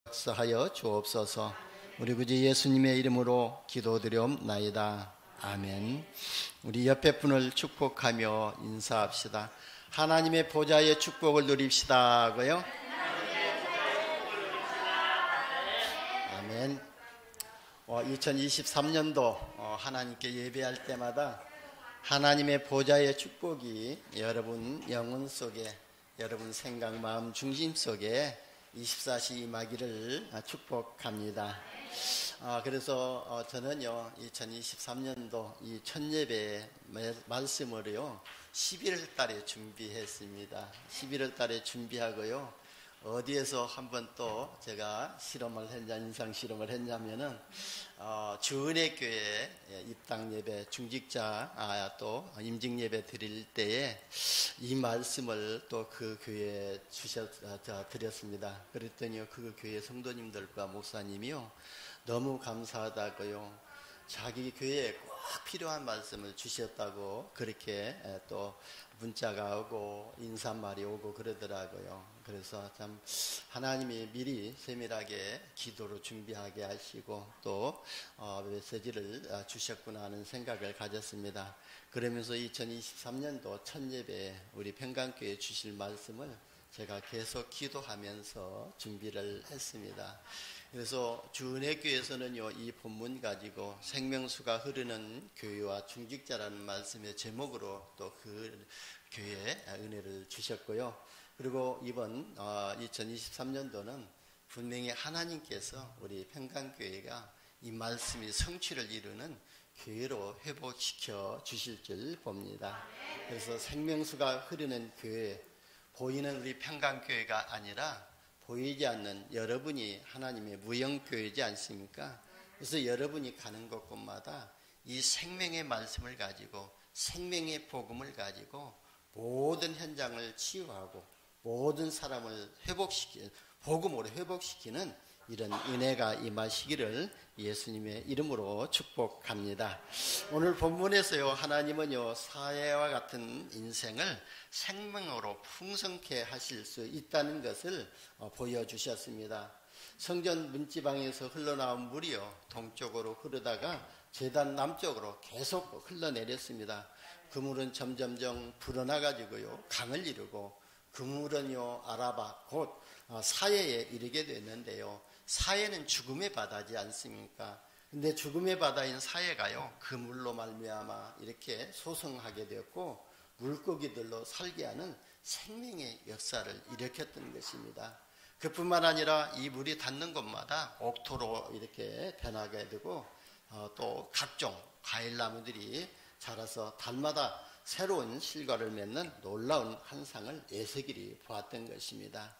역사하여 주옵소서. 우리 구주 예수님의 이름으로 기도드리옵나이다. 아멘. 우리 옆에 분을 축복하며 인사합시다. 하나님의 보좌의 축복을 누립시다고요. 아멘. 2023년도 하나님께 예배할 때마다 하나님의 보좌의 축복이 여러분 영혼 속에, 여러분 생각, 마음 중심 속에 24시 임하기를 축복합니다. 그래서 저는요 2023년도 이 첫 예배 말씀으로요 11월 달에 준비했습니다. 11월 달에 준비하고요, 어디에서 한번 또 제가 인상 실험을 했냐면은 주은혜교회 입당 예배, 중직자 또 임직 예배 드릴 때에 이 말씀을 또 그 교회에 드렸습니다. 그랬더니 그 교회 성도님들과 목사님이요 너무 감사하다고요, 자기 교회에 꼭 필요한 말씀을 주셨다고 그렇게 또 문자가 오고 인사말이 오고 그러더라고요. 그래서 참 하나님이 미리 세밀하게 기도로 준비하게 하시고 또 메시지를 주셨구나 하는 생각을 가졌습니다. 그러면서 2023년도 첫 예배에 우리 평강교회에 주실 말씀을 제가 계속 기도하면서 준비를 했습니다. 그래서 주은혜교회에서는요 이 본문 가지고 생명수가 흐르는 교회와 중직자라는 말씀의 제목으로 또 그 교회에 은혜를 주셨고요. 그리고 이번 2023년도는 분명히 하나님께서 우리 평강교회가 이 말씀이 성취를 이루는 교회로 회복시켜 주실 줄 봅니다. 그래서 생명수가 흐르는 교회, 보이는 우리 평강교회가 아니라 보이지 않는 여러분이 하나님의 무형교회지 않습니까? 그래서 여러분이 가는 곳곳마다 이 생명의 말씀을 가지고, 생명의 복음을 가지고 모든 현장을 치유하고 모든 사람을 복음으로 회복시키는 이런 은혜가 임하시기를 예수님의 이름으로 축복합니다. 오늘 본문에서요 하나님은요 사회와 같은 인생을 생명으로 풍성케 하실 수 있다는 것을 보여주셨습니다. 성전 문지방에서 흘러나온 물이요 동쪽으로 흐르다가 제단 남쪽으로 계속 흘러내렸습니다. 그 물은 점점점 불어나가지고요 강을 이루고 그 물은요 아라바 곧 사해에 이르게 됐는데요, 사해는 죽음의 바다지 않습니까? 근데 죽음의 바다인 사해가요 그 물로 말미암아 이렇게 소성하게 되었고 물고기들로 살게 하는 생명의 역사를 일으켰던 것입니다. 그뿐만 아니라 이 물이 닿는 곳마다 옥토로 이렇게 변하게 되고 또 각종 과일나무들이 자라서 달마다 새로운 실과를 맺는 놀라운 환상을 에스겔이 보았던 것입니다.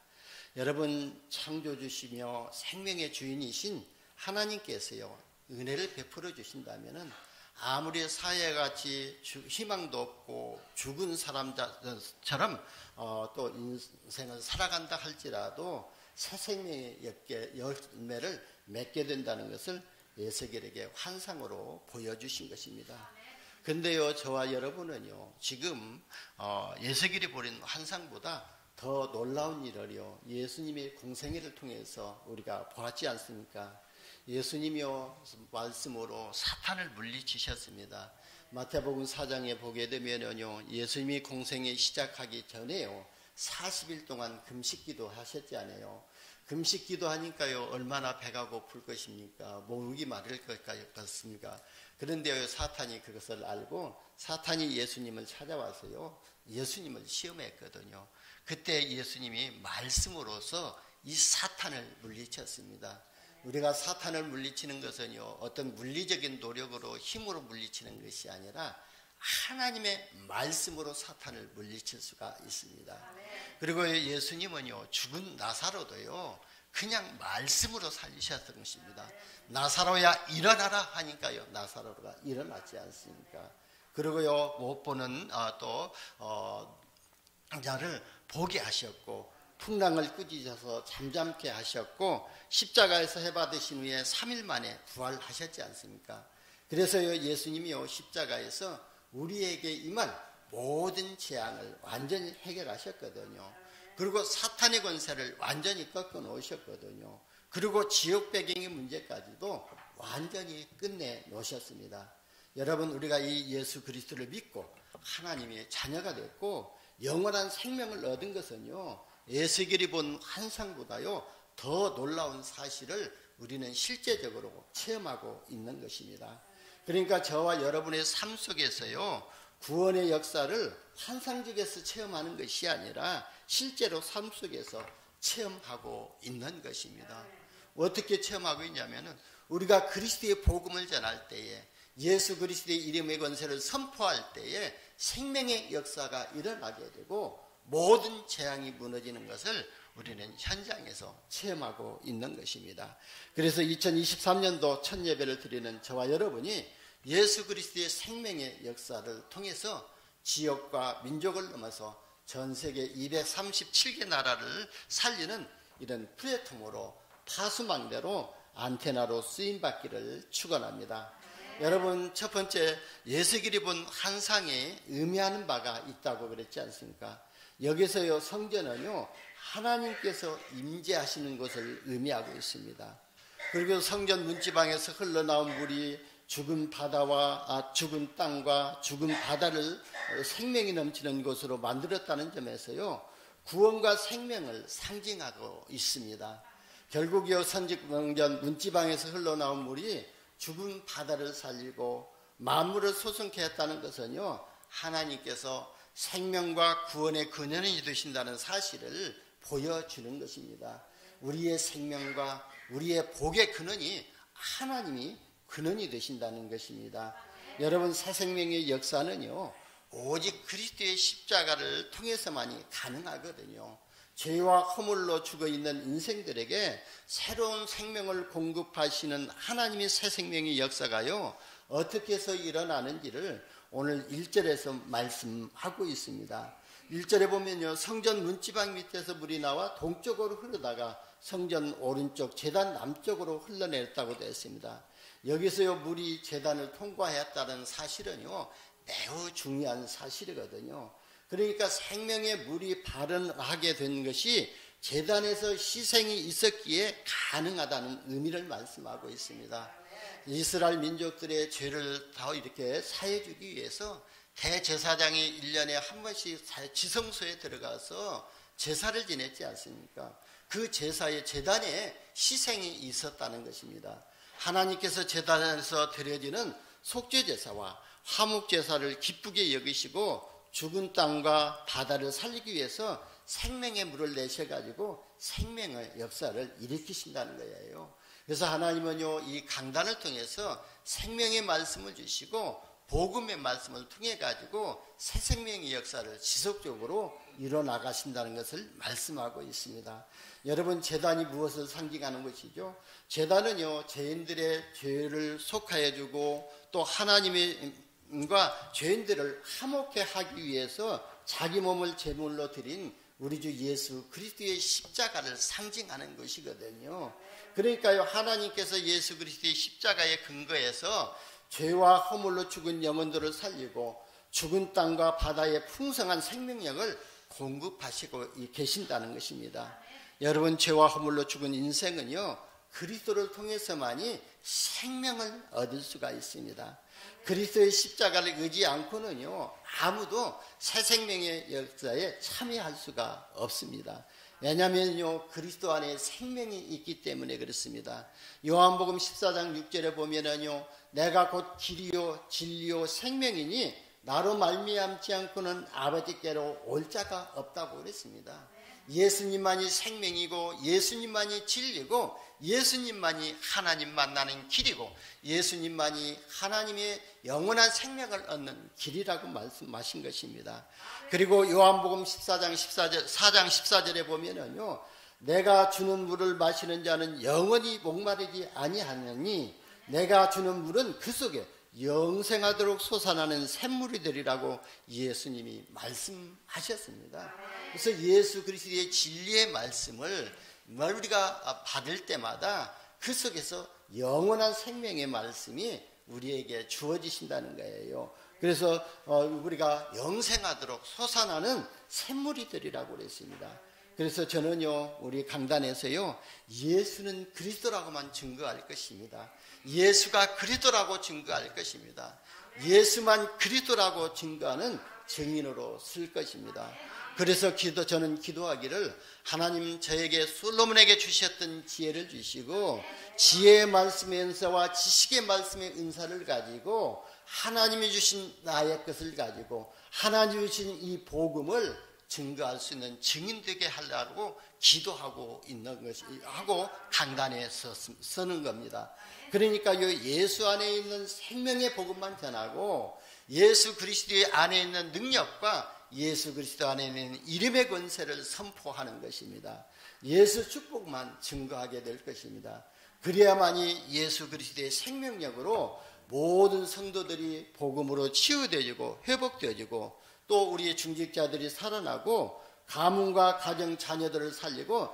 여러분, 창조주시며 생명의 주인이신 하나님께서요 은혜를 베풀어 주신다면은 아무리 사회같이 희망도 없고 죽은 사람처럼 또 인생을 살아간다 할지라도 새 생명의 열매를 맺게 된다는 것을 에스겔에게 환상으로 보여주신 것입니다. 근데요 저와 여러분은요 지금 에스겔이 보인 환상보다 더 놀라운 일을요 예수님의 공생애를 통해서 우리가 보았지 않습니까? 예수님이요 말씀으로 사탄을 물리치셨습니다. 마태복음 4장에 보게 되면요 예수님이 공생애 시작하기 전에요 40일 동안 금식기도 하셨지 않아요? 금식기도 하니까요 얼마나 배가 고플 것입니까? 목이 마를 것 같습니까? 그런데요 사탄이 그것을 알고 사탄이 예수님을 찾아와서요 예수님을 시험했거든요. 그때 예수님이 말씀으로서 이 사탄을 물리쳤습니다. 우리가 사탄을 물리치는 것은요 어떤 물리적인 노력으로 힘으로 물리치는 것이 아니라 하나님의 말씀으로 사탄을 물리칠 수가 있습니다. 그리고 예수님은요 죽은 나사로도요 그냥 말씀으로 살리셨던 것입니다. 나사로야 일어나라 하니까요 나사로가 일어났지 않습니까? 그리고요 못 보는 또 자를 보게 하셨고 풍랑을 꾸짖어서 잠잠케 하셨고 십자가에서 해받으신 후에 3일 만에 부활하셨지 않습니까? 그래서요 예수님이요 십자가에서 우리에게 임할 모든 재앙을 완전히 해결하셨거든요. 그리고 사탄의 권세를 완전히 꺾어 놓으셨거든요. 그리고 지역 배경의 문제까지도 완전히 끝내 놓으셨습니다. 여러분, 우리가 이 예수 그리스도를 믿고 하나님의 자녀가 됐고 영원한 생명을 얻은 것은요, 에스겔이 본 환상보다요 더 놀라운 사실을 우리는 실제적으로 체험하고 있는 것입니다. 그러니까 저와 여러분의 삶 속에서요, 구원의 역사를 환상적에서 체험하는 것이 아니라 실제로 삶 속에서 체험하고 있는 것입니다. 어떻게 체험하고 있냐면은, 우리가 그리스도의 복음을 전할 때에, 예수 그리스도의 이름의 권세를 선포할 때에 생명의 역사가 일어나게 되고 모든 재앙이 무너지는 것을 우리는 현장에서 체험하고 있는 것입니다. 그래서 2023년도 첫 예배를 드리는 저와 여러분이 예수 그리스도의 생명의 역사를 통해서 지역과 민족을 넘어서 전 세계 237개 나라를 살리는 이런 플랫폼으로 파수망대로 안테나로 쓰임받기를 축원합니다. 여러분, 첫 번째, 예수길이 본 환상에 의미하는 바가 있다고 그랬지 않습니까? 여기서요, 성전은요 하나님께서 임재하시는 것을 의미하고 있습니다. 그리고 성전 문지방에서 흘러나온 물이 죽은 바다와 죽은 땅과 죽은 바다를 생명이 넘치는 곳으로 만들었다는 점에서요, 구원과 생명을 상징하고 있습니다. 결국요, 성전 문지방에서 흘러나온 물이 죽은 바다를 살리고 만물을 소성케 했다는 것은요, 하나님께서 생명과 구원의 근원이 되신다는 사실을 보여주는 것입니다. 우리의 생명과 우리의 복의 근원이 하나님이 근원이 되신다는 것입니다. 여러분, 새 생명의 역사는요, 오직 그리스도의 십자가를 통해서만이 가능하거든요. 죄와 허물로 죽어있는 인생들에게 새로운 생명을 공급하시는 하나님의 새 생명의 역사가요, 어떻게 해서 일어나는지를 오늘 1절에서 말씀하고 있습니다. 1절에 보면요, 성전 문지방 밑에서 물이 나와 동쪽으로 흐르다가 성전 오른쪽 제단 남쪽으로 흘러내렸다고 되어 있습니다. 여기서요, 물이 제단을 통과했다는 사실은요 매우 중요한 사실이거든요. 그러니까 생명의 물이 발현하게 된 것이 제단에서 희생이 있었기에 가능하다는 의미를 말씀하고 있습니다. 이스라엘 민족들의 죄를 더 이렇게 사해주기 위해서 대제사장이 1년에 한 번씩 지성소에 들어가서 제사를 지냈지 않습니까? 그 제사의 제단에 희생이 있었다는 것입니다. 하나님께서 제단에서 드려지는 속죄제사와 화목제사를 기쁘게 여기시고 죽은 땅과 바다를 살리기 위해서 생명의 물을 내셔가지고 생명의 역사를 일으키신다는 거예요. 그래서 하나님은요, 이 강단을 통해서 생명의 말씀을 주시고 복음의 말씀을 통해 가지고 새 생명의 역사를 지속적으로 이뤄나가신다는 것을 말씀하고 있습니다. 여러분, 제단이 무엇을 상징하는 것이죠? 제단은요, 죄인들의 죄를 속하여 주고 또 하나님과 죄인들을 화목케 하기 위해서 자기 몸을 제물로 드린 우리 주 예수 그리스도의 십자가를 상징하는 것이거든요. 그러니까요, 하나님께서 예수 그리스도의 십자가에 근거해서 죄와 허물로 죽은 영혼들을 살리고 죽은 땅과 바다의 풍성한 생명력을 공급하시고 계신다는 것입니다. 여러분, 죄와 허물로 죽은 인생은요, 그리스도를 통해서만이 생명을 얻을 수가 있습니다. 그리스도의 십자가를 의지 않고는요, 아무도 새 생명의 역사에 참여할 수가 없습니다. 왜냐하면요, 그리스도 안에 생명이 있기 때문에 그렇습니다. 요한복음 14장 6절에 보면은요, 내가 곧 길이요 진리요 생명이니 나로 말미암지 않고는 아버지께로 올 자가 없다고 그랬습니다. 예수님만이 생명이고 예수님만이 진리고 예수님만이 하나님 만나는 길이고 예수님만이 하나님의 영원한 생명을 얻는 길이라고 말씀하신 것입니다. 그리고 요한복음 4장 14절에 보면은요, 내가 주는 물을 마시는 자는 영원히 목마르지 아니하느니 내가 주는 물은 그 속에 영생하도록 솟아나는 샘물이 되리라고 예수님이 말씀하셨습니다. 그래서 예수 그리스도의 진리의 말씀을 우리가 받을 때마다 그 속에서 영원한 생명의 말씀이 우리에게 주어지신다는 거예요. 그래서 우리가 영생하도록 솟아나는 샘물이 되리라고 그랬습니다. 그래서 저는요, 우리 강단에서요, 예수는 그리스도라고만 증거할 것입니다. 예수가 그리스도라고 증거할 것입니다. 예수만 그리스도라고 증거하는 증인으로 쓸 것입니다. 그래서 저는 기도하기를 하나님 저에게 솔로몬에게 주셨던 지혜를 주시고 지혜의 말씀의 은사와 지식의 말씀의 은사를 가지고 하나님이 주신 나의 것을 가지고 하나님이 주신 이 복음을 증거할 수 있는 증인 되게 하려고 기도하고 있는 것이 하고 강단에 서는 겁니다. 그러니까 예수 안에 있는 생명의 복음만 전하고 예수 그리스도의 안에 있는 능력과 예수 그리스도 안에 있는 이름의 권세를 선포하는 것입니다. 예수 축복만 증거하게 될 것입니다. 그래야만이 예수 그리스도의 생명력으로 모든 성도들이 복음으로 치유되어지고 회복되어지고 또 우리의 중직자들이 살아나고 가문과 가정 자녀들을 살리고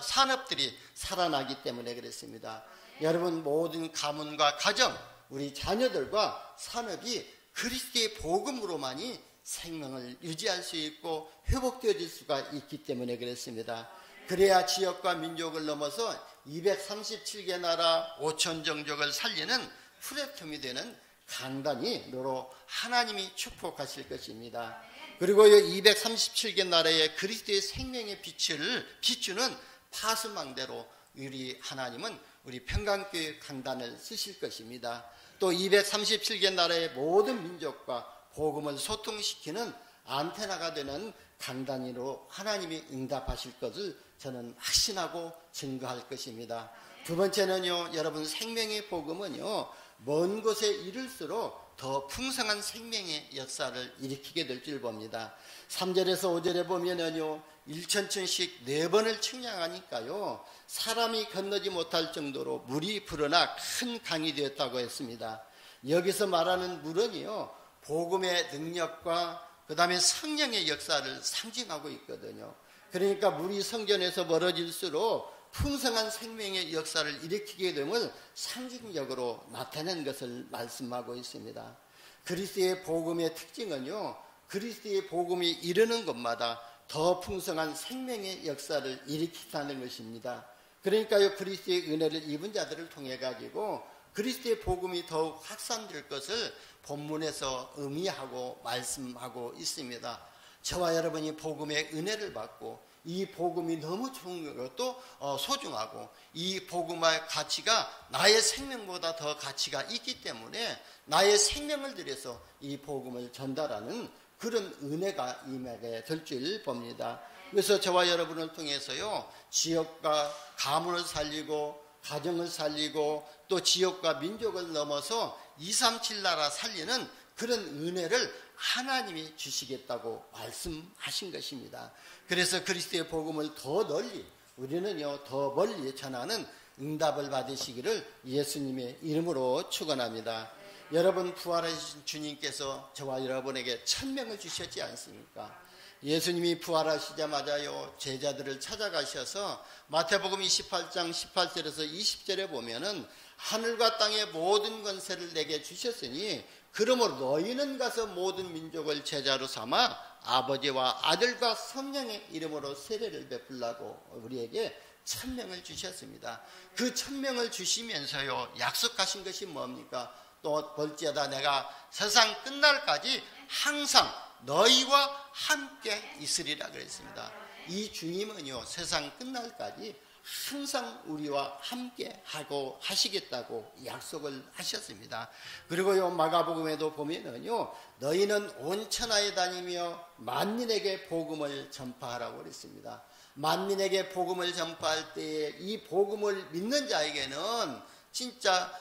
산업들이 살아나기 때문에 그렇습니다. 여러분 모든 가문과 가정 우리 자녀들과 산업이 그리스도의 복음으로만이 생명을 유지할 수 있고 회복되어질 수가 있기 때문에 그렇습니다. 그래야 지역과 민족을 넘어서 237개 나라 5천 종족을 살리는 플랫폼이 되는 강단이 너로 하나님이 축복하실 것입니다. 그리고 237개 나라의 그리스도의 생명의 빛을 비추는 파수망대로 우리 하나님은 우리 평강교회 강단을 쓰실 것입니다. 또 237개 나라의 모든 민족과 복음을 소통시키는 안테나가 되는 강단으로 하나님이 응답하실 것을 저는 확신하고 증거할 것입니다. 두 번째는요, 여러분 생명의 복음은요, 먼 곳에 이를수록 더 풍성한 생명의 역사를 일으키게 될 줄 봅니다. 3절에서 5절에 보면은요, 1천천씩 4번을 측량하니까요, 사람이 건너지 못할 정도로 물이 불어나 큰 강이 되었다고 했습니다. 여기서 말하는 물은요, 복음의 능력과 그 다음에 성령의 역사를 상징하고 있거든요. 그러니까 물이 성전에서 멀어질수록 풍성한 생명의 역사를 일으키게 됨을 상징적으로 나타낸 것을 말씀하고 있습니다. 그리스도의 복음의 특징은요, 그리스도의 복음이 이르는 곳마다 더 풍성한 생명의 역사를 일으킨다는 것입니다. 그러니까요, 그리스도의 은혜를 입은 자들을 통해 가지고 그리스도의 복음이 더욱 확산될 것을 본문에서 의미하고 말씀하고 있습니다. 저와 여러분이 복음의 은혜를 받고 이 복음이 너무 좋은 것도 소중하고 이 복음의 가치가 나의 생명보다 더 가치가 있기 때문에 나의 생명을 들여서 이 복음을 전달하는 그런 은혜가 임하게 될 줄 봅니다. 그래서 저와 여러분을 통해서요, 지역과 가문을 살리고 가정을 살리고 또 지역과 민족을 넘어서 237 나라 살리는 그런 은혜를 하나님이 주시겠다고 말씀하신 것입니다. 그래서 그리스도의 복음을 더 널리 우리는요, 더 멀리 전하는 응답을 받으시기를 예수님의 이름으로 축원합니다. 여러분 부활하신 주님께서 저와 여러분에게 천명을 주셨지 않습니까? 예수님이 부활하시자마자요, 제자들을 찾아가셔서 마태복음 28장 18절에서 20절에 보면은 하늘과 땅의 모든 권세를 내게 주셨으니 그러므로 너희는 가서 모든 민족을 제자로 삼아 아버지와 아들과 성령의 이름으로 세례를 베풀라고 우리에게 천명을 주셨습니다. 그 천명을 주시면서요, 약속하신 것이 뭡니까? 또 볼지어다 내가 세상 끝날까지 항상 너희와 함께 있으리라 그랬습니다. 이 주님은요, 세상 끝날까지 항상 우리와 함께 하고 하시겠다고 약속을 하셨습니다. 그리고요, 마가복음에도 보면은요, 너희는 온 천하에 다니며 만민에게 복음을 전파하라고 그랬습니다. 만민에게 복음을 전파할 때에 이 복음을 믿는 자에게는 진짜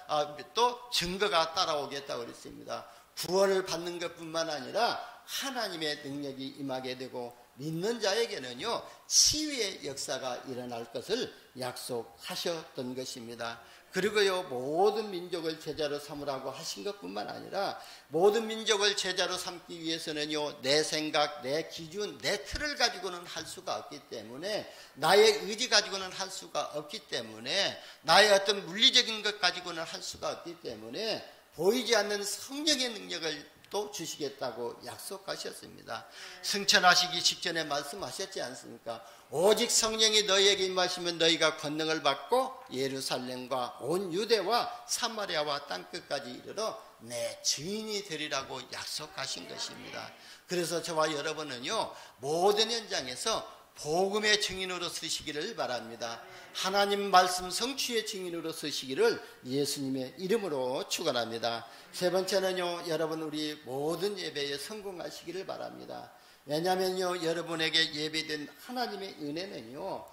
또 증거가 따라오겠다고 그랬습니다. 구원을 받는 것뿐만 아니라 하나님의 능력이 임하게 되고 믿는 자에게는요, 치유의 역사가 일어날 것을 약속하셨던 것입니다. 그리고요, 모든 민족을 제자로 삼으라고 하신 것뿐만 아니라 모든 민족을 제자로 삼기 위해서는요, 내 생각, 내 기준, 내 틀을 가지고는 할 수가 없기 때문에, 나의 의지 가지고는 할 수가 없기 때문에, 나의 어떤 물리적인 것 가지고는 할 수가 없기 때문에 보이지 않는 성령의 능력을 또 주시겠다고 약속하셨습니다. 승천하시기 직전에 말씀하셨지 않습니까? 오직 성령이 너희에게 임하시면 너희가 권능을 받고 예루살렘과 온 유대와 사마리아와 땅끝까지 이르러 내 증인이 되리라고 약속하신 것입니다. 그래서 저와 여러분은요, 모든 현장에서 복음의 증인으로 서시기를 바랍니다. 하나님 말씀 성취의 증인으로 서시기를 예수님의 이름으로 축원합니다. 세 번째는요, 여러분 우리 모든 예배에 성공하시기를 바랍니다. 왜냐하면요, 여러분에게 예배된 하나님의 은혜는요,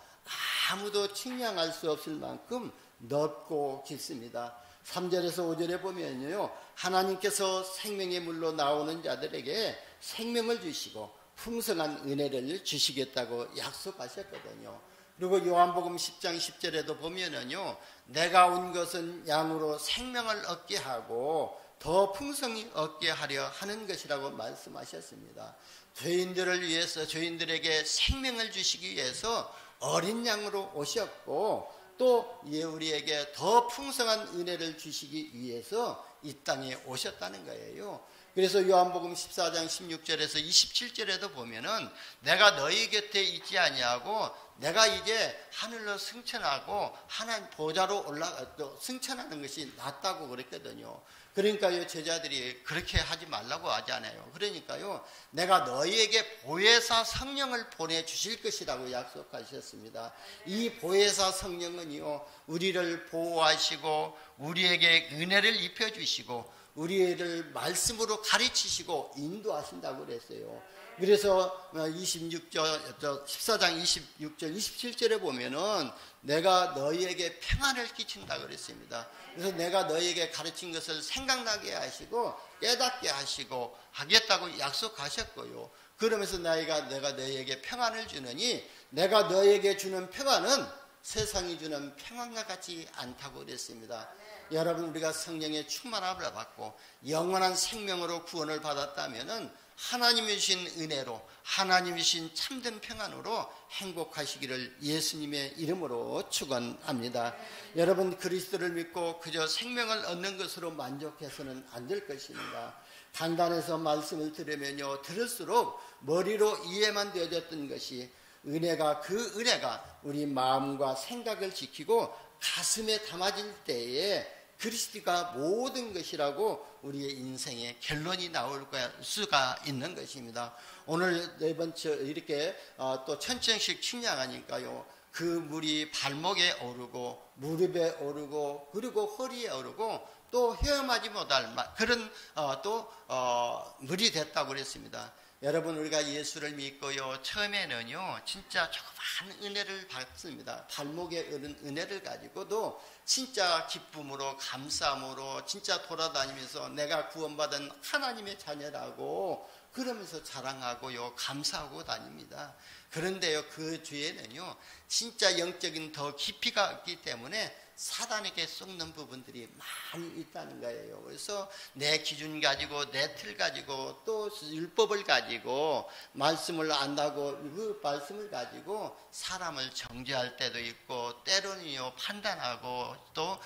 아무도 측량할 수 없을 만큼 넓고 깊습니다. 3절에서 5절에 보면요, 하나님께서 생명의 물로 나오는 자들에게 생명을 주시고 풍성한 은혜를 주시겠다고 약속하셨거든요. 그리고 요한복음 10장 10절에도 보면은요, 내가 온 것은 양으로 생명을 얻게 하고 더 풍성히 얻게 하려 하는 것이라고 말씀하셨습니다. 죄인들을 위해서, 죄인들에게 생명을 주시기 위해서 어린 양으로 오셨고, 또 우리에게 더 풍성한 은혜를 주시기 위해서 이 땅에 오셨다는 거예요. 그래서 요한복음 14장 16절에서 27절에도 보면은 내가 너희 곁에 있지 아니하고 내가 이제 하늘로 승천하고 하나님 보좌로 승천하는 것이 낫다고 그랬거든요. 그러니까요, 제자들이 그렇게 하지 말라고 하지 않아요. 그러니까요, 내가 너희에게 보혜사 성령을 보내주실 것이라고 약속하셨습니다. 이 보혜사 성령은요, 우리를 보호하시고 우리에게 은혜를 입혀주시고 우리를 말씀으로 가르치시고 인도하신다고 그랬어요. 그래서 14장 26절, 27절에 보면은 내가 너희에게 평안을 끼친다 그랬습니다. 그래서 내가 너희에게 가르친 것을 생각나게 하시고 깨닫게 하시고 하겠다고 약속하셨고요. 그러면서 내가 너희에게 평안을 주느니 내가 너희에게 주는 평안은 세상이 주는 평안과 같지 않다고 그랬습니다. 여러분, 우리가 성령의 충만함을 받고 영원한 생명으로 구원을 받았다면은 하나님이 주신 은혜로, 하나님이 주신 참된 평안으로 행복하시기를 예수님의 이름으로 축원합니다. 여러분, 그리스도를 믿고 그저 생명을 얻는 것으로 만족해서는 안 될 것입니다. 단단해서 말씀을 들으면요, 들을수록 머리로 이해만 되어졌던 것이 그 은혜가 우리 마음과 생각을 지키고 가슴에 담아질 때에 그리스도가 모든 것이라고 우리의 인생의 결론이 나올 수가 있는 것입니다. 오늘 네 번째 이렇게 또 천천씩 측량하니까요, 그 물이 발목에 오르고 무릎에 오르고 그리고 허리에 오르고 또 헤엄하지 못할 그런 물이 됐다고 그랬습니다. 여러분, 우리가 예수를 믿고요, 처음에는요 진짜 조그만 은혜를 받습니다. 발목에 오른 은혜를 가지고도 진짜 기쁨으로 감사함으로 진짜 돌아다니면서 내가 구원받은 하나님의 자녀라고 그러면서 자랑하고요 감사하고 다닙니다. 그런데요, 그 뒤에는요 진짜 영적인 더 깊이가 없기 때문에 사단에게 속는 부분들이 많이 있다는 거예요. 그래서 내 기준 가지고 내 틀 가지고 또 율법을 가지고 말씀을 안다고 그 말씀을 가지고 사람을 정죄할 때도 있고 때로는요 판단하고 또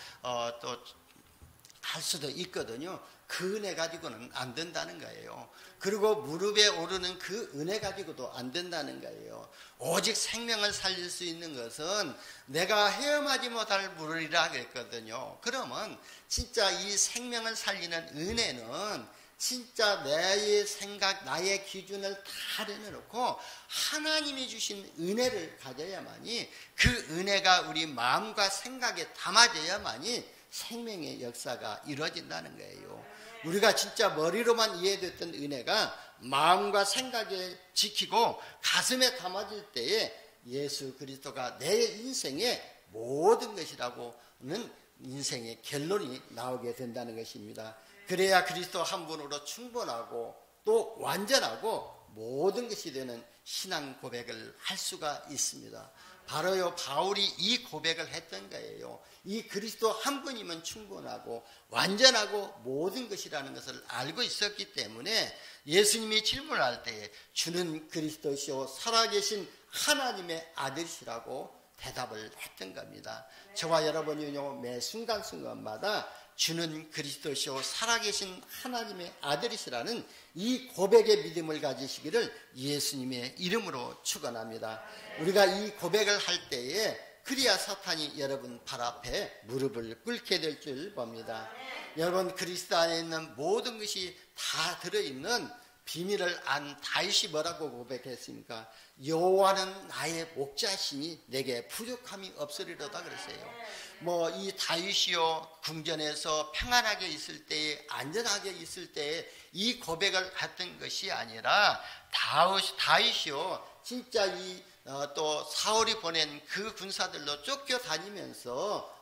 할 수도 있거든요. 그 은혜 가지고는 안 된다는 거예요. 그리고 무릎에 오르는 그 은혜 가지고도 안 된다는 거예요. 오직 생명을 살릴 수 있는 것은 내가 헤엄하지 못할 물이라 그랬거든요. 그러면 진짜 이 생명을 살리는 은혜는 진짜 나의 생각, 나의 기준을 다 내려놓고 하나님이 주신 은혜를 가져야만이 그 은혜가 우리 마음과 생각에 담아져야만이 생명의 역사가 이루어진다는 거예요. 우리가 진짜 머리로만 이해됐던 은혜가 마음과 생각에 지키고 가슴에 담아질 때에 예수 그리스도가 내 인생의 모든 것이라고는 인생의 결론이 나오게 된다는 것입니다. 그래야 그리스도 한 분으로 충분하고 또 완전하고 모든 것이 되는 신앙 고백을 할 수가 있습니다. 바로요 바울이 이 고백을 했던 거예요. 이 그리스도 한 분이면 충분하고 완전하고 모든 것이라는 것을 알고 있었기 때문에 예수님이 질문할 때에 주는 그리스도시오 살아계신 하나님의 아들이시라고 대답을 했던 겁니다. 저와 여러분이요 매 순간순간마다 주는 그리스도시요 살아계신 하나님의 아들이시라는 이 고백의 믿음을 가지시기를 예수님의 이름으로 축원합니다. 우리가 이 고백을 할 때에 그리야 사탄이 여러분 발 앞에 무릎을 꿇게 될 줄 봅니다. 여러분 그리스도 안에 있는 모든 것이 다 들어있는 비밀을 안 다윗이 뭐라고 고백했습니까? 여호와는 나의 목자시니 내게 부족함이 없으리로다 그랬어요. 뭐 이 다윗이요 궁전에서 평안하게 있을 때에 안전하게 있을 때에 이 고백을 했던 것이 아니라 다윗이요 진짜 또 사울이 보낸 그 군사들로 쫓겨다니면서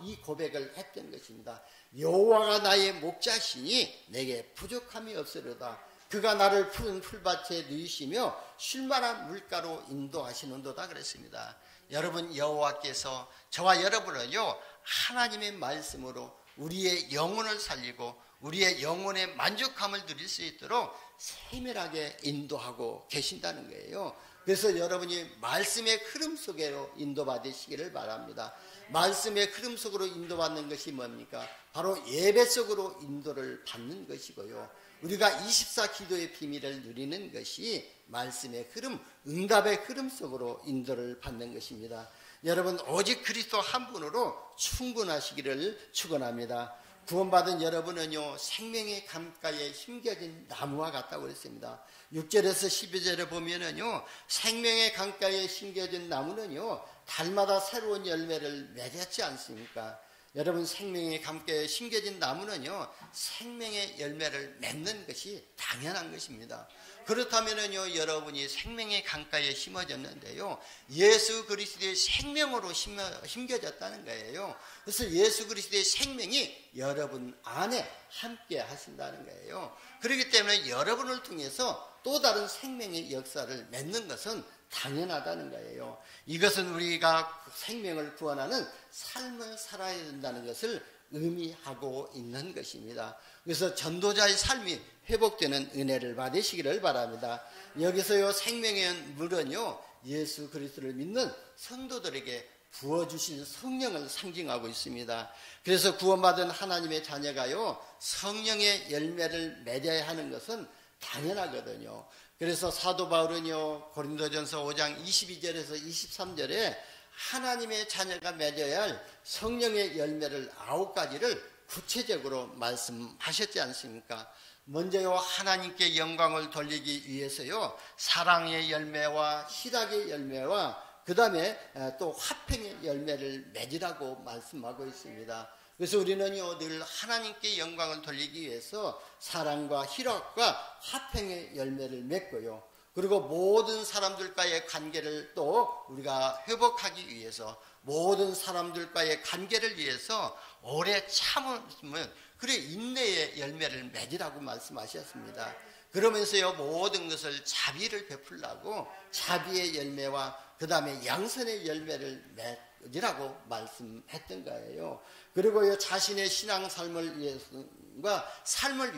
이 고백을 했던 것입니다. 여호와가 나의 목자시니 내게 부족함이 없으리로다. 그가 나를 푸른 풀밭에 누이시며 쉴만한 물가로 인도하시는도다 그랬습니다. 여러분 여호와께서 저와 여러분을요 하나님의 말씀으로 우리의 영혼을 살리고 우리의 영혼의 만족함을 누릴 수 있도록 세밀하게 인도하고 계신다는 거예요. 그래서 여러분이 말씀의 흐름 속으로 인도받으시기를 바랍니다. 말씀의 흐름 속으로 인도받는 것이 뭡니까? 바로 예배 속으로 인도를 받는 것이고요. 우리가 24 기도의 비밀을 누리는 것이 말씀의 흐름, 응답의 흐름 속으로 인도를 받는 것입니다. 여러분 오직 그리스도 한 분으로 충분하시기를 축원합니다. 구원받은 여러분은요 생명의 강가에 심겨진 나무와 같다고 그랬습니다. 6절에서 12절에 보면은요 생명의 강가에 심겨진 나무는요 달마다 새로운 열매를 맺지 않습니까? 여러분 생명의 강가에 심겨진 나무는요 생명의 열매를 맺는 것이 당연한 것입니다. 그렇다면은요 여러분이 생명의 강가에 심어졌는데요 예수 그리스도의 생명으로 심겨졌다는 거예요. 그래서 예수 그리스도의 생명이 여러분 안에 함께 하신다는 거예요. 그렇기 때문에 여러분을 통해서 또 다른 생명의 역사를 맺는 것은 당연하다는 거예요. 이것은 우리가 생명을 구원하는 삶을 살아야 된다는 것을 의미하고 있는 것입니다. 그래서 전도자의 삶이 회복되는 은혜를 받으시기를 바랍니다. 여기서요 생명의 물은요 예수 그리스도를 믿는 성도들에게 부어주신 성령을 상징하고 있습니다. 그래서 구원받은 하나님의 자녀가요 성령의 열매를 맺어야 하는 것은 당연하거든요. 그래서 사도 바울은요 고린도전서 5장 22절에서 23절에 하나님의 자녀가 맺어야 할 성령의 열매를 9가지를 구체적으로 말씀하셨지 않습니까? 먼저요 하나님께 영광을 돌리기 위해서요 사랑의 열매와 희락의 열매와 그 다음에 또 화평의 열매를 맺으라고 말씀하고 있습니다. 그래서 우리는요 늘 하나님께 영광을 돌리기 위해서 사랑과 희락과 화평의 열매를 맺고요. 그리고 모든 사람들과의 관계를 또 우리가 회복하기 위해서 모든 사람들과의 관계를 위해서 오래 참으면 그래 인내의 열매를 맺으라고 말씀하셨습니다. 그러면서요 모든 것을 자비를 베풀라고 자비의 열매와 그 다음에 양선의 열매를 맺으라고 말씀했던 거예요. 그리고요 자신의 신앙 삶을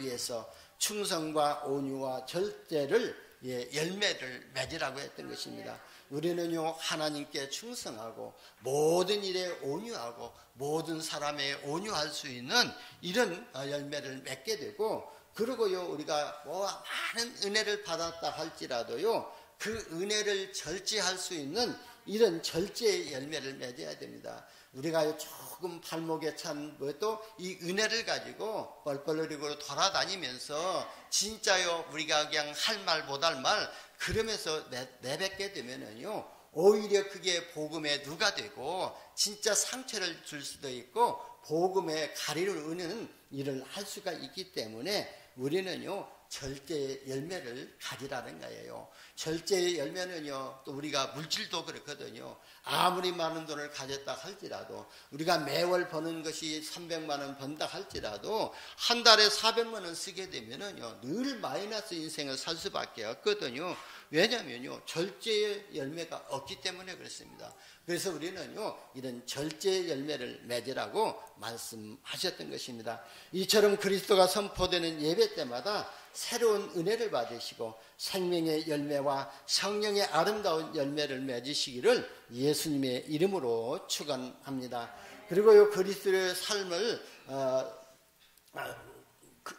위해서 충성과 온유와 절제를 열매를 맺으라고 했던 것입니다. 우리는요 하나님께 충성하고 모든 일에 온유하고 모든 사람에 온유할 수 있는 이런 열매를 맺게 되고 그리고요 우리가 많은 은혜를 받았다 할지라도요 그 은혜를 절제할 수 있는 이런 절제의 열매를 맺어야 됩니다. 우리가 조금 발목에 찬 것도 이 은혜를 가지고 뻘뻘거리고 돌아다니면서 진짜요 우리가 그냥 할 말 못할 말 그러면서 내뱉게 되면은요 오히려 그게 복음의 누가 되고 진짜 상처를 줄 수도 있고 복음에 가리는 일을 할 수가 있기 때문에 우리는요 절제의 열매를 가지라는 거예요. 절제의 열매는요 또 우리가 물질도 그렇거든요. 아무리 많은 돈을 가졌다 할지라도 우리가 매월 버는 것이 300만 원 번다 할지라도 한 달에 400만 원 쓰게 되면은요 늘 마이너스 인생을 살 수밖에 없거든요. 왜냐면요 절제의 열매가 없기 때문에 그렇습니다. 그래서 우리는요 이런 절제의 열매를 맺으라고 말씀하셨던 것입니다. 이처럼 그리스도가 선포되는 예배 때마다 새로운 은혜를 받으시고 생명의 열매와 성령의 아름다운 열매를 맺으시기를 예수님의 이름으로 축원합니다. 그리고 요 그리스도의 삶을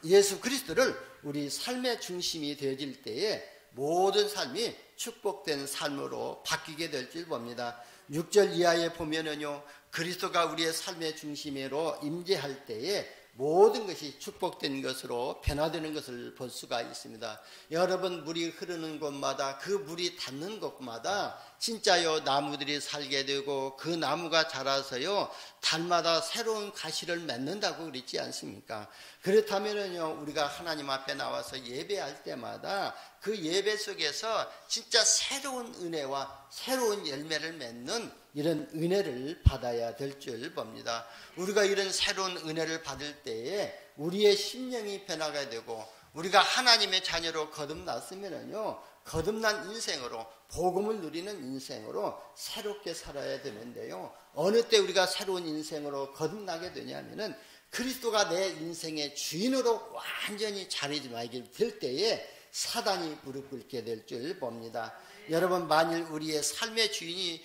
예수 그리스도를 우리 삶의 중심이 되어질 때에 모든 삶이 축복된 삶으로 바뀌게 될 줄 봅니다. 6절 이하에 보면은요, 그리스도가 우리의 삶의 중심으로 임재할 때에 모든 것이 축복된 것으로 변화되는 것을 볼 수가 있습니다. 여러분, 물이 흐르는 곳마다, 그 물이 닿는 곳마다 진짜요 나무들이 살게 되고 그 나무가 자라서요 달마다 새로운 가시를 맺는다고 그랬지 않습니까? 그렇다면은요, 우리가 하나님 앞에 나와서 예배할 때마다 그 예배 속에서 진짜 새로운 은혜와 새로운 열매를 맺는 이런 은혜를 받아야 될 줄 봅니다. 우리가 이런 새로운 은혜를 받을 때에 우리의 심령이 변화가 되고 우리가 하나님의 자녀로 거듭났으면은요, 거듭난 인생으로, 복음을 누리는 인생으로 새롭게 살아야 되는데요, 어느 때 우리가 새로운 인생으로 거듭나게 되냐면은 그리스도가 내 인생의 주인으로 완전히 자리하게 될 때에 사단이 무릎 꿇게 될 줄 봅니다. 여러분, 만일 우리의 삶의 주인이,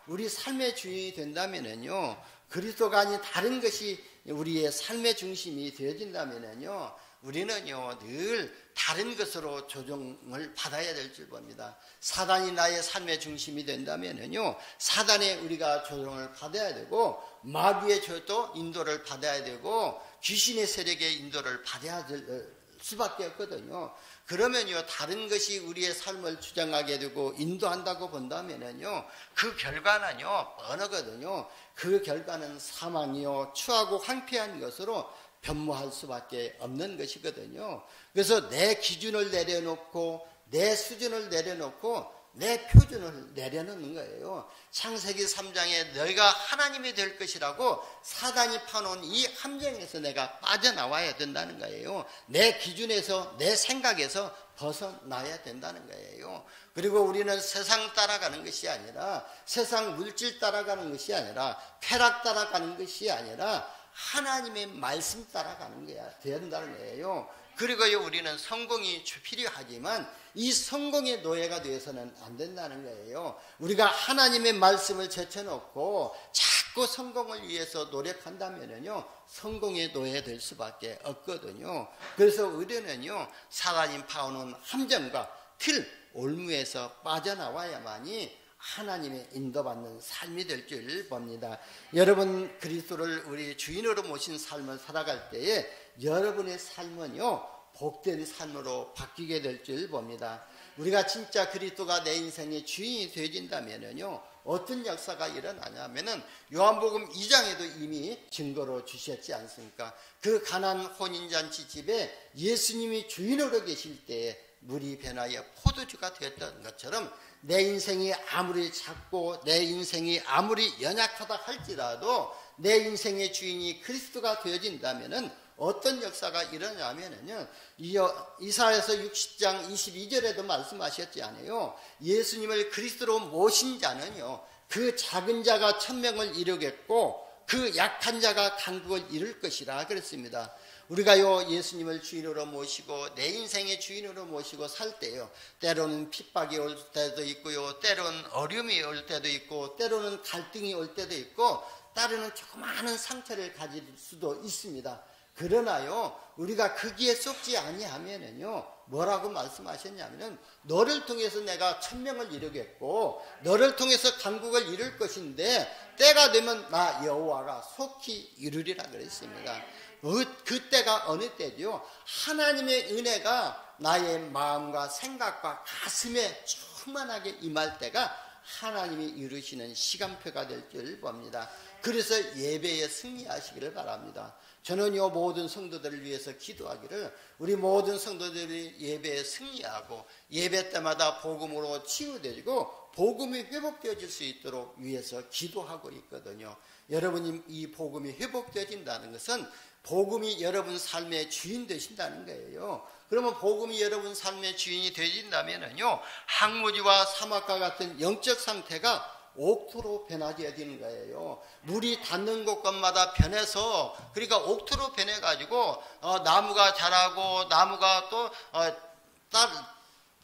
우리 삶의 주인이 된다면은요, 그리스도가 아닌 다른 것이 우리의 삶의 중심이 되어진다면은요, 우리는요, 늘 다른 것으로 조종을 받아야 될 줄 봅니다. 사단이 나의 삶의 중심이 된다면은요, 사단에 우리가 조종을 받아야 되고, 마귀의 저도 인도를 받아야 되고, 귀신의 세력의 인도를 받아야 될 수밖에 없거든요. 그러면요, 다른 것이 우리의 삶을 주장하게 되고 인도한다고 본다면은요, 그 결과는요, 뻔하거든요. 그 결과는 사망이요, 추하고 황폐한 것으로 변모할 수밖에 없는 것이거든요. 그래서 내 기준을 내려놓고, 내 수준을 내려놓고, 내 표준을 내려놓는 거예요. 창세기 3장에 너희가 하나님이 될 것이라고 사단이 파놓은 이 함정에서 내가 빠져나와야 된다는 거예요. 내 기준에서, 내 생각에서 벗어나야 된다는 거예요. 그리고 우리는 세상 따라가는 것이 아니라, 세상 물질 따라가는 것이 아니라, 쾌락 따라가는 것이 아니라 하나님의 말씀 따라가는 거야 된다는 거예요. 그리고요, 우리는 성공이 필요하지만 이 성공의 노예가 되어서는 안 된다는 거예요. 우리가 하나님의 말씀을 제쳐놓고 자꾸 성공을 위해서 노력한다면요, 성공의 노예 될 수밖에 없거든요. 그래서 우리는요, 사단이 파오는 함정과 틀, 올무에서 빠져나와야만이 하나님의 인도받는 삶이 될 줄 봅니다. 여러분, 그리스도를 우리 주인으로 모신 삶을 살아갈 때에 여러분의 삶은요, 복된 삶으로 바뀌게 될 줄 봅니다. 우리가 진짜 그리스도가 내 인생의 주인이 되어진다면요, 어떤 역사가 일어나냐면은 요한복음 2장에도 이미 증거로 주셨지 않습니까? 그 가나안 혼인잔치 집에 예수님이 주인으로 계실 때에 물이 변하여 포도주가 되었던 것처럼 내 인생이 아무리 작고 내 인생이 아무리 연약하다 할지라도 내 인생의 주인이 그리스도가 되어진다면은 어떤 역사가 일어나면은요, 이사야서 60장 22절에도 말씀하셨지 않아요? 예수님을 그리스도로 모신 자는요, 그 작은 자가 천명을 이루겠고 그 약한 자가 강국을 이룰 것이라 그랬습니다. 우리가요, 예수님을 주인으로 모시고 내 인생의 주인으로 모시고 살 때요, 때로는 핍박이 올 때도 있고요, 때로는 어려움이 올 때도 있고, 때로는 갈등이 올 때도 있고, 때로는 조그마한 상처를 가질 수도 있습니다. 그러나요, 우리가 거기에 쏙지 아니하면은요, 뭐라고 말씀하셨냐면은, 너를 통해서 내가 천명을 이루겠고 너를 통해서 강국을 이룰 것인데 때가 되면 나 여호와가 속히 이루리라 그랬습니다. 그 때가 어느 때죠? 하나님의 은혜가 나의 마음과 생각과 가슴에 충만하게 임할 때가 하나님이 이루시는 시간표가 될 줄 봅니다. 그래서 예배에 승리하시기를 바랍니다. 저는요, 모든 성도들을 위해서 기도하기를, 우리 모든 성도들이 예배에 승리하고 예배 때마다 복음으로 치유되고 복음이 회복되어질 수 있도록 위해서 기도하고 있거든요. 여러분이 이 복음이 회복되어진다는 것은 복음이 여러분 삶의 주인 되신다는 거예요. 그러면 복음이 여러분 삶의 주인이 되어진다면요, 항무지와 사막과 같은 영적 상태가 옥토로 변화되어지는 거예요. 물이 닿는 곳마다 변해서, 그러니까 옥토로 변해가지고 나무가 자라고 나무가 또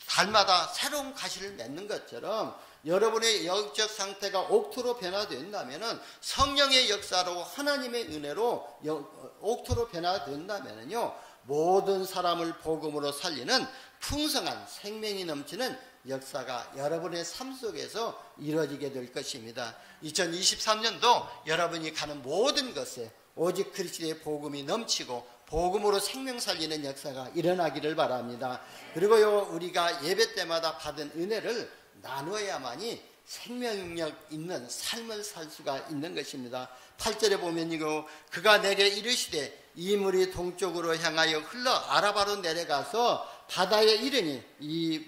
달마다 새로운 가시를 맺는 것처럼 여러분의 영적 상태가 옥토로 변화된다면은 성령의 역사로 하나님의 은혜로 옥토로 변화된다면은요 모든 사람을 복음으로 살리는 풍성한 생명이 넘치는 역사가 여러분의 삶 속에서 이루어지게 될 것입니다. 2023년도 여러분이 가는 모든 것에 오직 그리스도의 복음이 넘치고 복음으로 생명 살리는 역사가 일어나기를 바랍니다. 그리고요 우리가 예배 때마다 받은 은혜를 나누어야만이 생명력 있는 삶을 살 수가 있는 것입니다. 8절에 보면 이거 그가 내게 이르시되 이 물이 동쪽으로 향하여 흘러 아라바로 내려가서 바다에 이르니 이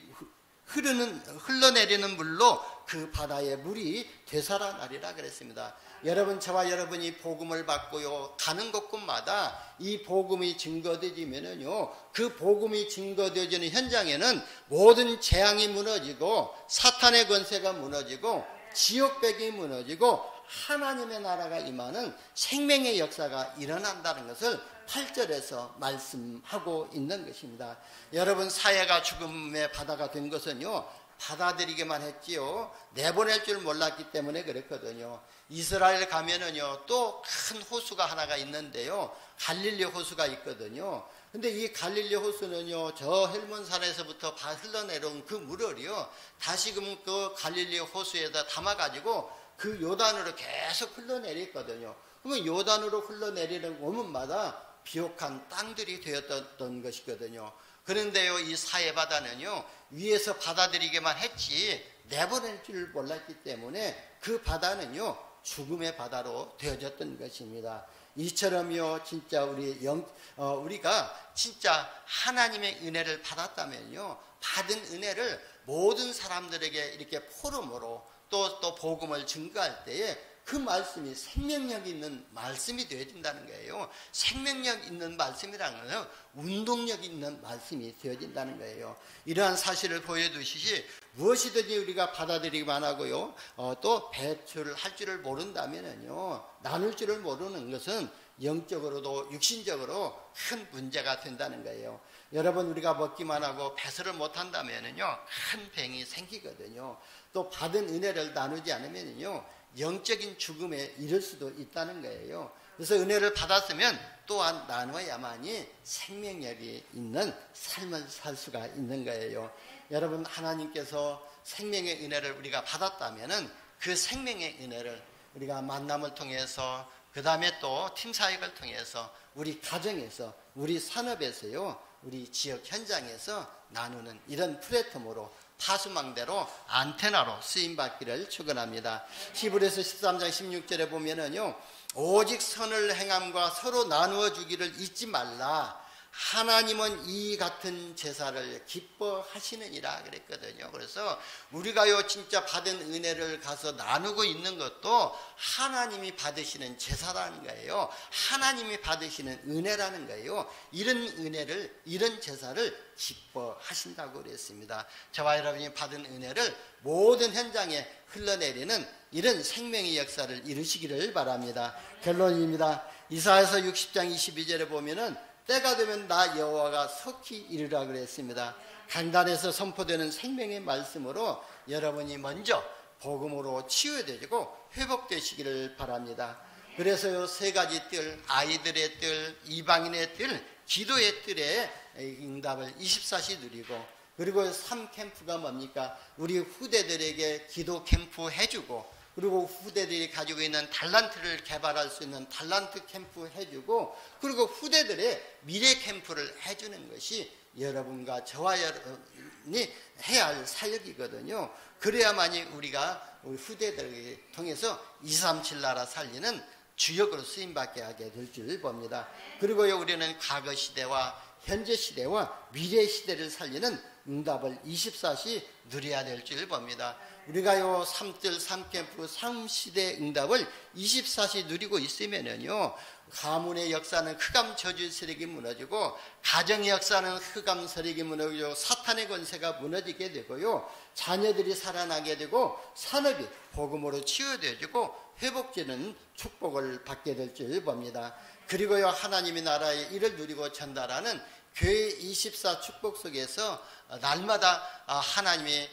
흘러내리는 물로 그 바다의 물이 되살아나리라 그랬습니다. 여러분 저와 여러분이 복음을 받고요 가는 곳곳마다 이 복음이 증거되지면은요 그 복음이 증거되어지는 현장에는 모든 재앙이 무너지고 사탄의 권세가 무너지고 지옥벽이 무너지고 하나님의 나라가 임하는 생명의 역사가 일어난다는 것을 8절에서 말씀하고 있는 것입니다. 여러분 사회가 죽음의 바다가 된 것은요 받아들이기만 했지요 내보낼 줄 몰랐기 때문에 그랬거든요. 이스라엘 가면은요 또 큰 호수가 하나가 있는데요 갈릴리 호수가 있거든요. 근데 이 갈릴리 호수는요 저 헬몬산에서부터 흘러내려온 그 물을요 다시금 그 갈릴리 호수에다 담아가지고 그 요단으로 계속 흘러내렸거든요. 그러면 요단으로 흘러내리는 오문마다 비옥한 땅들이 되었던 것이거든요. 그런데요 이 사해바다는요 위에서 받아들이기만 했지 내보낼 줄 몰랐기 때문에 그 바다는요 죽음의 바다로 되어졌던 것입니다. 이처럼요 진짜 우리가 진짜 하나님의 은혜를 받았다면요 받은 은혜를 모든 사람들에게 이렇게 포럼으로 또 복음을 증거할 때에 그 말씀이 생명력 있는 말씀이 되어진다는 거예요. 생명력 있는 말씀이라는 것은 운동력 있는 말씀이 되어진다는 거예요. 이러한 사실을 보여두시지 무엇이든지 우리가 받아들이기만 하고요. 또 배출할 줄을 모른다면요. 나눌 줄을 모르는 것은 영적으로도 육신적으로 큰 문제가 된다는 거예요. 여러분 우리가 먹기만 하고 배설을 못한다면요. 큰 병이 생기거든요. 또 받은 은혜를 나누지 않으면요. 영적인 죽음에 이를 수도 있다는 거예요. 그래서 은혜를 받았으면 또한 나눠야만이 생명력이 있는 삶을 살 수가 있는 거예요. 여러분 하나님께서 생명의 은혜를 우리가 받았다면은 그 생명의 은혜를 우리가 만남을 통해서 그 다음에 또 팀사역을 통해서 우리 가정에서 우리 산업에서요 우리 지역 현장에서 나누는 이런 플랫폼으로 파수망대로 안테나로 쓰임받기를 축원합니다. 히브리서 13장 16절에 보면은요 오직 선을 행함과 서로 나누어 주기를 잊지 말라. 하나님은 이 같은 제사를 기뻐하시느니라 그랬거든요. 그래서 우리가요 진짜 받은 은혜를 가서 나누고 있는 것도 하나님이 받으시는 제사라는 거예요. 하나님이 받으시는 은혜라는 거예요. 이런 은혜를 이런 제사를 기뻐하신다고 그랬습니다. 저와 여러분이 받은 은혜를 모든 현장에 흘러내리는 이런 생명의 역사를 이루시기를 바랍니다. 결론입니다. 이사야서 60장 22절에 보면은 때가 되면 나 여호와가 속히 이르라 그랬습니다. 강단에서 선포되는 생명의 말씀으로 여러분이 먼저 복음으로 치유되고 회복되시기를 바랍니다. 그래서요 세 가지 뜰, 아이들의 뜰, 이방인의 뜰, 기도의 뜰에 응답을 24시 누리고 그리고 3캠프가 뭡니까? 우리 후대들에게 기도 캠프 해주고 그리고 후대들이 가지고 있는 달란트를 개발할 수 있는 달란트 캠프 해주고 그리고 후대들의 미래 캠프를 해주는 것이 여러분과 저와 여러분이 해야 할 사역이거든요. 그래야만이 우리가 우리 후대들을 통해서 237 나라 살리는 주역으로 쓰임받게 하게 될 줄 봅니다. 그리고요 우리는 과거 시대와 현재 시대와 미래 시대를 살리는 응답을 24시 누려야 될 줄 봅니다. 우리가요 3뜰 3캠프 3시대 응답을 24시 누리고 있으면은요 가문의 역사는 흑암 저주 세력이 무너지고 가정의 역사는 흑암 세력이 무너지고 사탄의 권세가 무너지게 되고요 자녀들이 살아나게 되고 산업이 복음으로 치유되어지고 회복되는 축복을 받게 될 줄 봅니다. 그리고요 하나님의 나라의 일을 누리고 전달하는 교회 24 축복 속에서 날마다 하나님의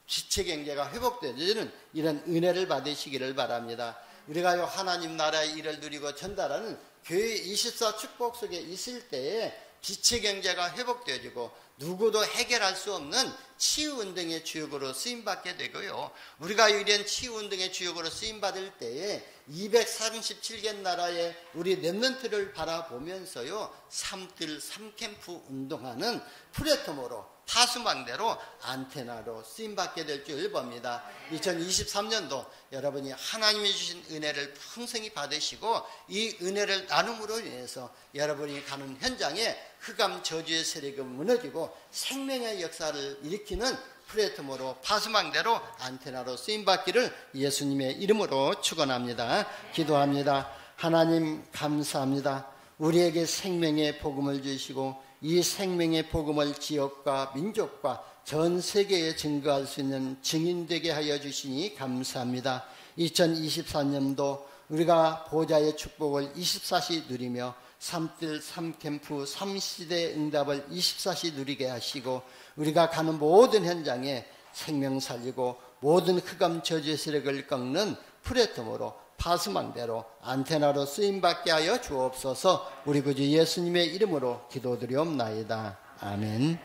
빛의 경제가 회복되는 이런 은혜를 받으시기를 바랍니다. 우리가요 하나님 나라의 일을 누리고 전달하는 교회 24 축복 속에 있을 때에 빛의 경제가 회복되어지고 누구도 해결할 수 없는 치유운동의 주역으로 쓰임받게 되고요. 우리가 이런 치유운동의 주역으로 쓰임받을 때에 237개 나라의 우리 렘넌트를 바라보면서요 3뜰 3캠프 운동하는 플랫폼으로 파수망대로 안테나로 쓰임받게 될 줄 봅니다. 2023년도 여러분이 하나님이 주신 은혜를 풍성히 받으시고 이 은혜를 나눔으로 인해서 여러분이 가는 현장에 흑암 저주의 세력이 무너지고 생명의 역사를 일으키는 플랫폼으로 파수망대로 안테나로 쓰임받기를 예수님의 이름으로 축원합니다. 기도합니다. 하나님 감사합니다. 우리에게 생명의 복음을 주시고 이 생명의 복음을 지역과 민족과 전 세계에 증거할 수 있는 증인되게 하여 주시니 감사합니다. 2024년도 우리가 보좌의 축복을 24시 누리며 3뜰 3캠프 3시대 응답을 24시 누리게 하시고 우리가 가는 모든 현장에 생명 살리고 모든 흑암 저주의 세력을 꺾는 플랫폼으로 파수망대로 안테나로 쓰임받게 하여 주옵소서. 우리 구주 예수님의 이름으로 기도드리옵나이다. 아멘.